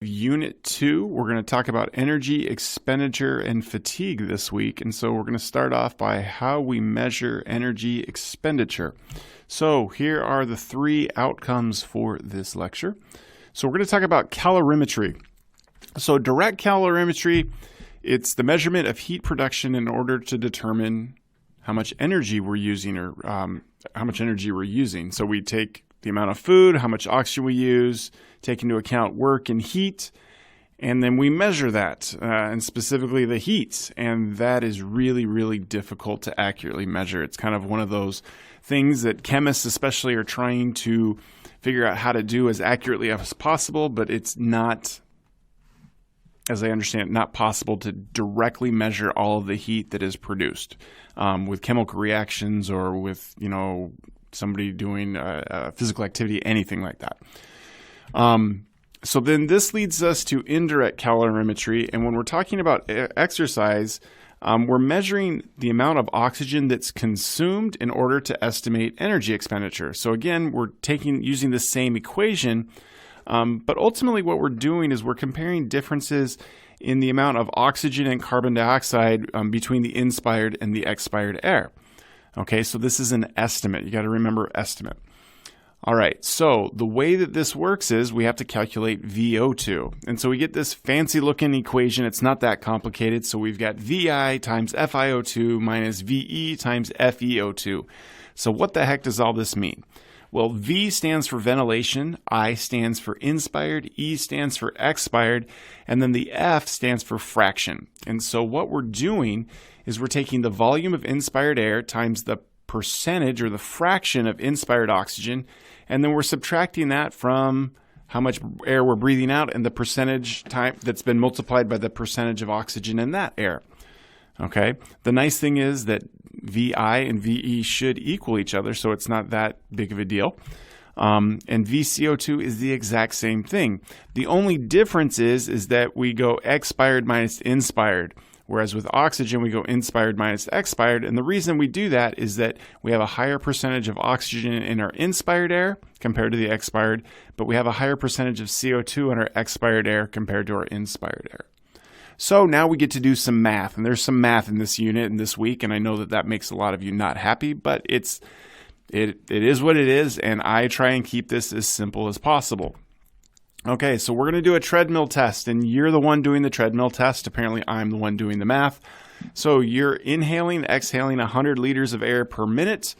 Unit 2, we're going to talk about energy, expenditure, and fatigue this week. And so we're going to start off by how we measure energy expenditure. So here are the three outcomes for this lecture. So we're going to talk about calorimetry. So direct calorimetry, it's the measurement of heat production in order to determine how much energy we're using So we take the amount of food, how much oxygen we use, take into account work and heat, and then we measure that, and specifically the heat. And that is really, really difficult to accurately measure. It's kind of one of those things that chemists especially are trying to figure out how to do as accurately as possible, but it's not, as I understand it, not possible to directly measure all of the heat that is produced with chemical reactions or with, somebody doing physical activity, anything like that. So then this leads us to indirect calorimetry. And when we're talking about exercise, we're measuring the amount of oxygen that's consumed in order to estimate energy expenditure. So again, we're using the same equation, but ultimately what we're doing is we're comparing differences in the amount of oxygen and carbon dioxide between the inspired and the expired air. Okay, so this is an estimate. You got to remember estimate. All right, so the way that this works is we have to calculate VO2. And so we get this fancy looking equation. It's not that complicated. So we've got VI times FiO2 minus VE times FeO2. So what the heck does all this mean? Well, V stands for ventilation, I stands for inspired, E stands for expired, and then the F stands for fraction. And so what we're doing is we're taking the volume of inspired air times the percentage or the fraction of inspired oxygen, and then we're subtracting that from how much air we're breathing out and the percentage time that's been multiplied by the percentage of oxygen in that air. Okay, the nice thing is that VI and VE should equal each other, so it's not that big of a deal. And VCO2 is the exact same thing. The only difference is that we go expired minus inspired, whereas with oxygen we go inspired minus expired. And the reason we do that is that we have a higher percentage of oxygen in our inspired air compared to the expired, but we have a higher percentage of CO2 in our expired air compared to our inspired air. So now we get to do some math, and there's some math in this unit and this week, and I know that makes a lot of you not happy, but it is what it is, and I try and keep this as simple as possible. Okay, so we're going to do a treadmill test, and you're the one doing the treadmill test. Apparently, I'm the one doing the math. So you're inhaling, exhaling 100 liters of air per minute.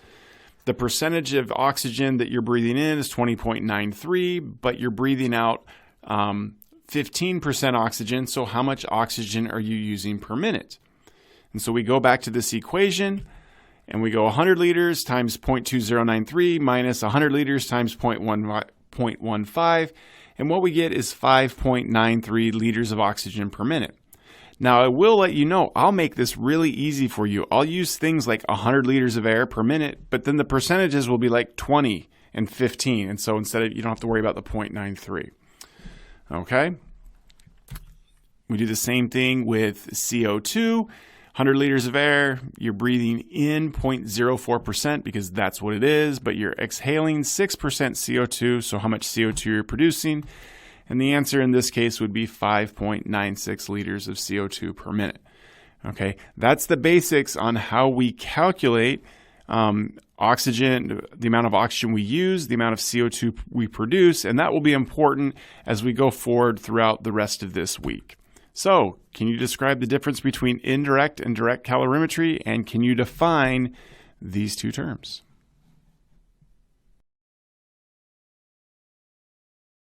The percentage of oxygen that you're breathing in is 20.93, but you're breathing out 15% oxygen, so how much oxygen are you using per minute? And so we go back to this equation, and we go 100 liters times 0.2093 minus 100 liters times 0.15, and what we get is 5.93 liters of oxygen per minute. Now, I will let you know, I'll make this really easy for you. I'll use things like 100 liters of air per minute, but then the percentages will be like 20 and 15, and so you don't have to worry about the 0.93. Okay, we do the same thing with CO2, 100 liters of air, you're breathing in 0.04% because that's what it is, but you're exhaling 6% CO2, so how much CO2 you're producing, and the answer in this case would be 5.96 liters of CO2 per minute. Okay, that's the basics on how we calculate oxygen, the amount of oxygen we use, the amount of CO2 we produce, and that will be important as we go forward throughout the rest of this week. So, can you describe the difference between indirect and direct calorimetry, and can you define these two terms?